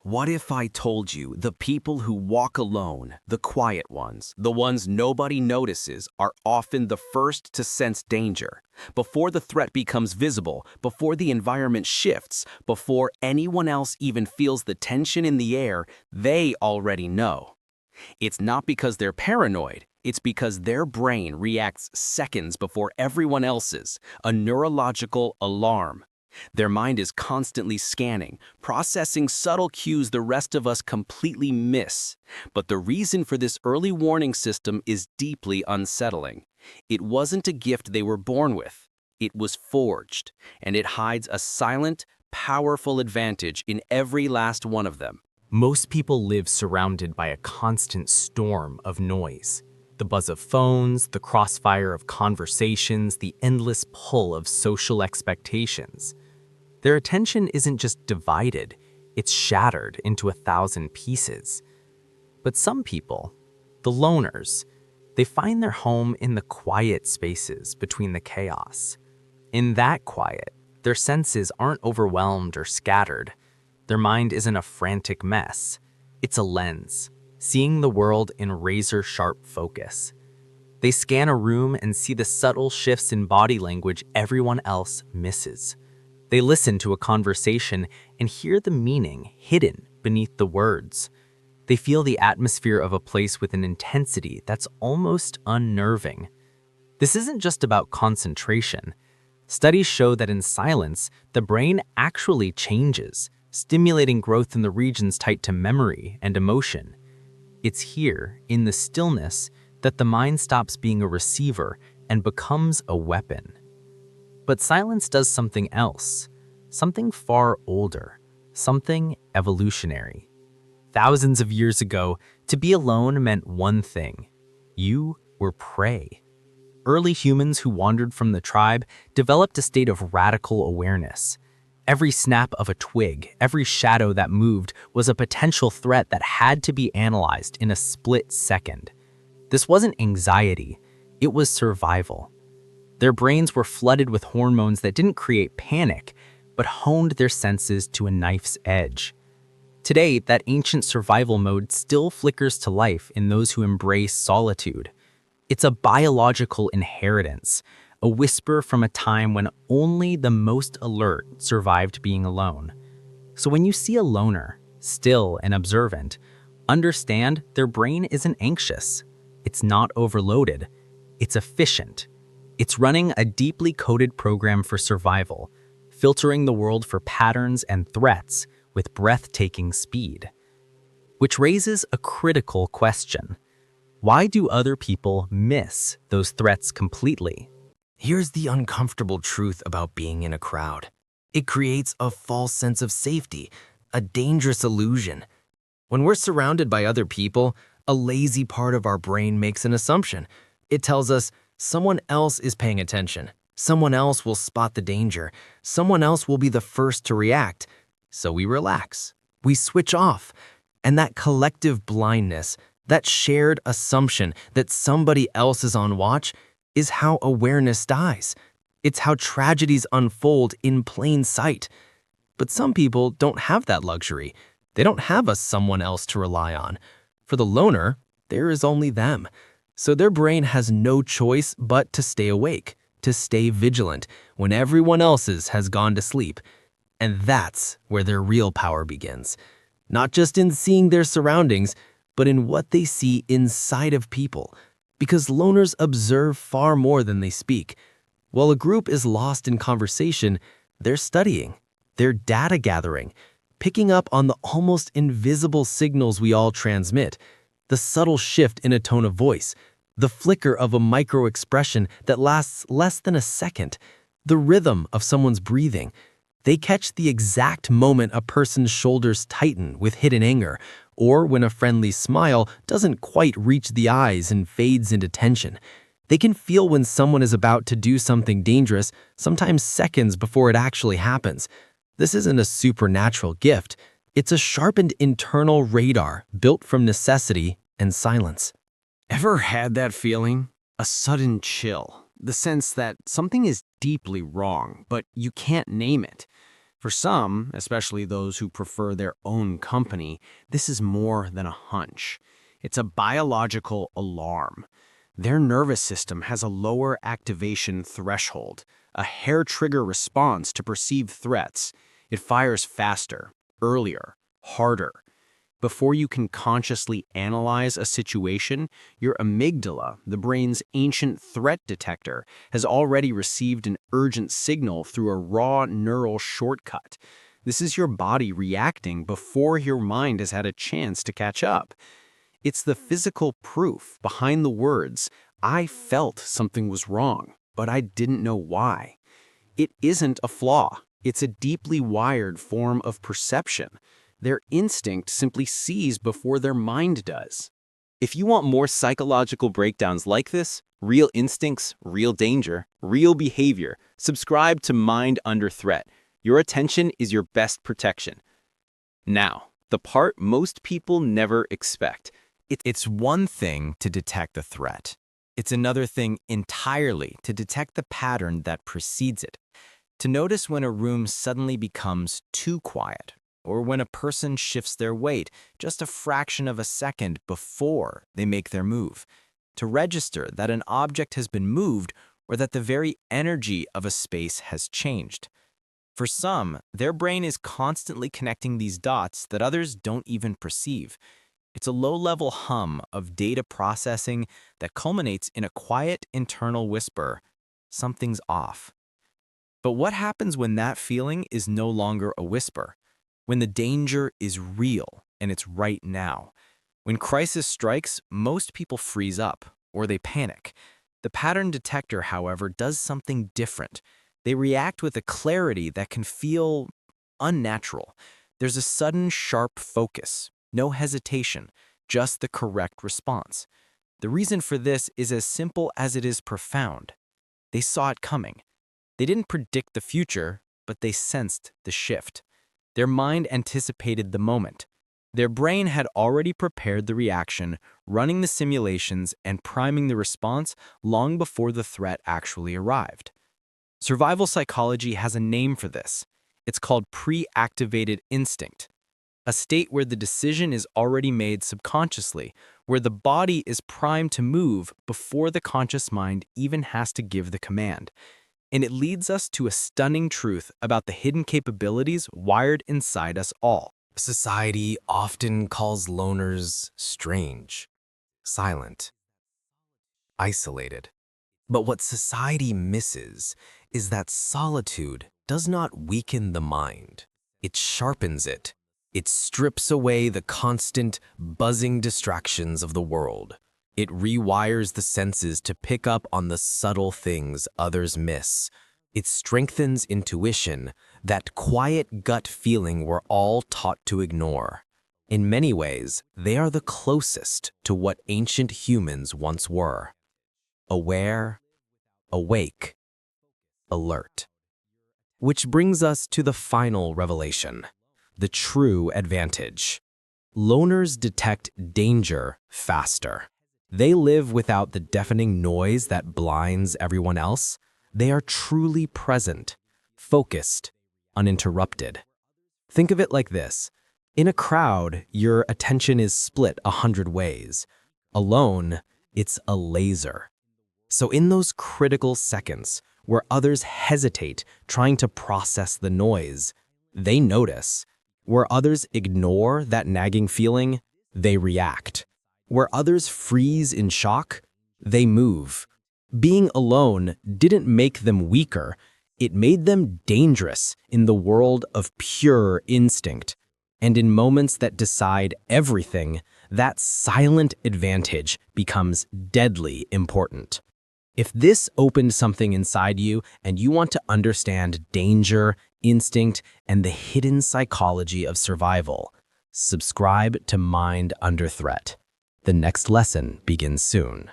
What if I told you the people who walk alone, the quiet ones, the ones nobody notices, are often the first to sense danger? Before the threat becomes visible, before the environment shifts, before anyone else even feels the tension in the air, they already know. It's not because they're paranoid, it's because their brain reacts seconds before everyone else's, a neurological alarm. Their mind is constantly scanning, processing subtle cues the rest of us completely miss. But the reason for this early warning system is deeply unsettling. It wasn't a gift they were born with. It was forged, and it hides a silent, powerful advantage in every last one of them. Most people live surrounded by a constant storm of noise. The buzz of phones, the crossfire of conversations, the endless pull of social expectations. Their attention isn't just divided, it's shattered into 1,000 pieces. But some people, the loners, they find their home in the quiet spaces between the chaos. In that quiet, their senses aren't overwhelmed or scattered. Their mind isn't a frantic mess. It's a lens, seeing the world in razor-sharp focus. They scan a room and see the subtle shifts in body language everyone else misses. They listen to a conversation and hear the meaning hidden beneath the words. They feel the atmosphere of a place with an intensity that's almost unnerving. This isn't just about concentration. Studies show that in silence, the brain actually changes, stimulating growth in the regions tied to memory and emotion. It's here, in the stillness, that the mind stops being a receiver and becomes a weapon. But silence does something else, something far older, something evolutionary. Thousands of years ago, to be alone meant one thing: you were prey. Early humans who wandered from the tribe developed a state of radical awareness. Every snap of a twig, every shadow that moved was a potential threat that had to be analyzed in a split second. This wasn't anxiety, it was survival. Their brains were flooded with hormones that didn't create panic, but honed their senses to a knife's edge. Today, that ancient survival mode still flickers to life in those who embrace solitude. It's a biological inheritance, a whisper from a time when only the most alert survived being alone. So when you see a loner, still and observant, understand their brain isn't anxious. It's not overloaded. It's efficient. It's running a deeply coded program for survival, filtering the world for patterns and threats with breathtaking speed. Which raises a critical question. Why do other people miss those threats completely? Here's the uncomfortable truth about being in a crowd. It creates a false sense of safety, a dangerous illusion. When we're surrounded by other people, a lazy part of our brain makes an assumption. It tells us someone else is paying attention. Someone else will spot the danger. Someone else will be the first to react. So we relax. We switch off. And that collective blindness, that shared assumption that somebody else is on watch, is how awareness dies. It's how tragedies unfold in plain sight. But some people don't have that luxury. They don't have a someone else to rely on. For the loner, there is only them. So their brain has no choice but to stay awake, to stay vigilant when everyone else's has gone to sleep. And that's where their real power begins. Not just in seeing their surroundings, but in what they see inside of people. Because loners observe far more than they speak. While a group is lost in conversation, they're studying, they're data gathering, picking up on the almost invisible signals we all transmit, the subtle shift in a tone of voice, the flicker of a micro-expression that lasts less than a second, the rhythm of someone's breathing. They catch the exact moment a person's shoulders tighten with hidden anger, or when a friendly smile doesn't quite reach the eyes and fades into tension. They can feel when someone is about to do something dangerous, sometimes seconds before it actually happens. This isn't a supernatural gift. It's a sharpened internal radar built from necessity and silence. Ever had that feeling? A sudden chill, the sense that something is deeply wrong, but you can't name it. For some, especially those who prefer their own company, this is more than a hunch. It's a biological alarm. Their nervous system has a lower activation threshold, a hair-trigger response to perceived threats. It fires faster, earlier, harder. Before you can consciously analyze a situation, your amygdala, the brain's ancient threat detector, has already received an urgent signal through a raw neural shortcut. This is your body reacting before your mind has had a chance to catch up. It's the physical proof behind the words, "I felt something was wrong, but I didn't know why." It isn't a flaw. It's a deeply wired form of perception. Their instinct simply sees before their mind does. If you want more psychological breakdowns like this, real instincts, real danger, real behavior, subscribe to Mind Under Threat. Your attention is your best protection. Now, the part most people never expect. It's one thing to detect the threat. It's another thing entirely to detect the pattern that precedes it. To notice when a room suddenly becomes too quiet, or when a person shifts their weight just a fraction of a second before they make their move. To register that an object has been moved or that the very energy of a space has changed. For some, their brain is constantly connecting these dots that others don't even perceive. It's a low-level hum of data processing that culminates in a quiet internal whisper, "Something's off." But what happens when that feeling is no longer a whisper? When the danger is real and it's right now? When crisis strikes, most people freeze up or they panic. The pattern detector, however, does something different. They react with a clarity that can feel unnatural. There's a sudden, sharp focus, no hesitation, just the correct response. The reason for this is as simple as it is profound. They saw it coming. They didn't predict the future, but they sensed the shift. Their mind anticipated the moment. Their brain had already prepared the reaction, running the simulations and priming the response long before the threat actually arrived. Survival psychology has a name for this. It's called pre-activated instinct, a state where the decision is already made subconsciously, where the body is primed to move before the conscious mind even has to give the command. And it leads us to a stunning truth about the hidden capabilities wired inside us all. Society often calls loners strange, silent, isolated. But what society misses is that solitude does not weaken the mind. It sharpens it. It strips away the constant, buzzing distractions of the world. It rewires the senses to pick up on the subtle things others miss. It strengthens intuition, that quiet gut feeling we're all taught to ignore. In many ways, they are the closest to what ancient humans once were. Aware, awake, alert. Which brings us to the final revelation, the true advantage. Loners detect danger faster. They live without the deafening noise that blinds everyone else. They are truly present, focused, uninterrupted. Think of it like this. In a crowd, your attention is split 100 ways. Alone, it's a laser. So in those critical seconds where others hesitate trying to process the noise, they notice. Where others ignore that nagging feeling, they react. Where others freeze in shock, they move. Being alone didn't make them weaker, it made them dangerous in the world of pure instinct. And in moments that decide everything, that silent advantage becomes deadly important. If this opened something inside you and you want to understand danger, instinct, and the hidden psychology of survival, subscribe to Mind Under Threat. The next lesson begins soon.